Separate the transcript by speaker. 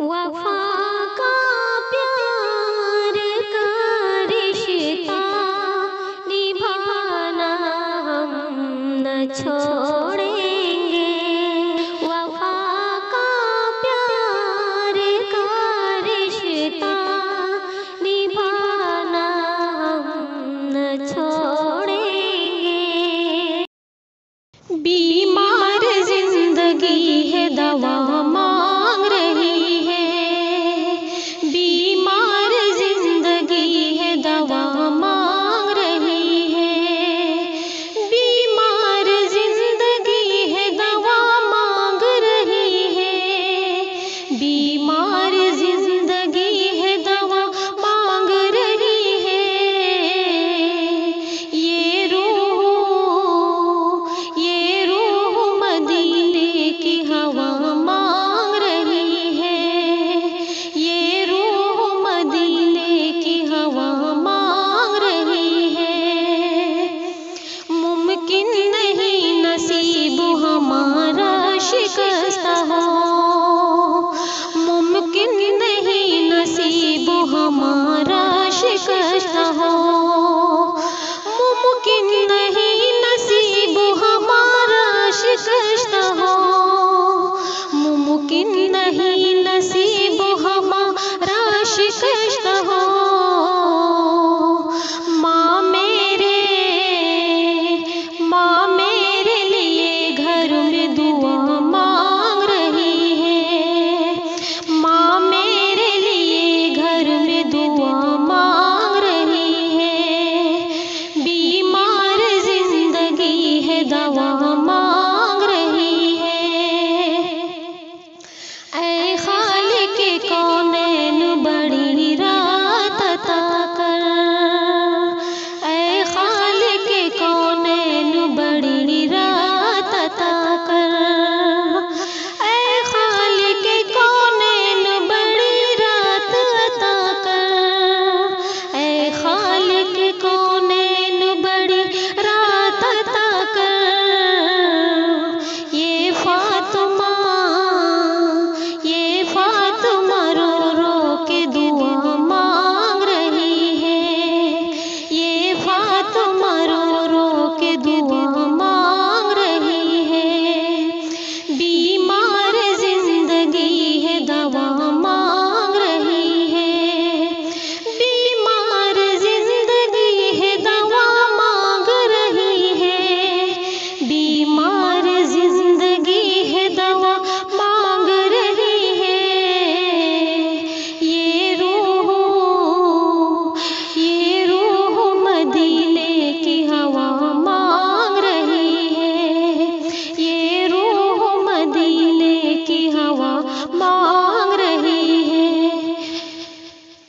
Speaker 1: वफा का प्यार का रिश्ता निभाना हम न छोड़ेंगे। वफा का प्यार का रिश्ता निभाना हम न छोड़ेंगे। बीमार जिंदगी है दवा मांग रही है, बीमार जिंदगी है दवा मांग रही है, बीमार जिंदगी है दवा मांग रही है, बीमार जिंदगी है दवा मांग रही है। ये रूह मदीने की हवा मांग रही है, ये रूह मदीने की हवा मांग रही है। मुमकिन नहीं नसीब हमारा शिकस्त हो, मुमकिन नहीं नसीब हमारा शिकस्त हो, मुमकिन नहीं नसीब हमारा शिकस्त हो, मुमकिन नहीं नसीब हमारा शिकस्त हो। माँ मेरे लिए घर में दुआ मांग रही है, माँ मेरे लिए घर में दुआ मांग रही है, बीमार जिंदगी है दवा मांग रही है। ऐ खालिक़े कौनैन बड़ी रात अता कर, ऐ खालिक़े कौनैन बड़ी रात अता कर, ऐ खालिक़े कौनैन बड़ी रात अता कर, ऐ खालिक़े कौनैन बड़ी रात अता कर। ये फातिमा रो रो के दुआ मांग रही है, ये फातिमा रो रो के दुआ मांग रही है, बीमार जिंदगी है दवा मांग रही है, बीमार जिंदगी है दवा मांग रही है, बीमार जिंदगी है दवा मांग रही है। ये रूह मदीने की हवा मांग रही है, ये रूह मदीने की हवा मांग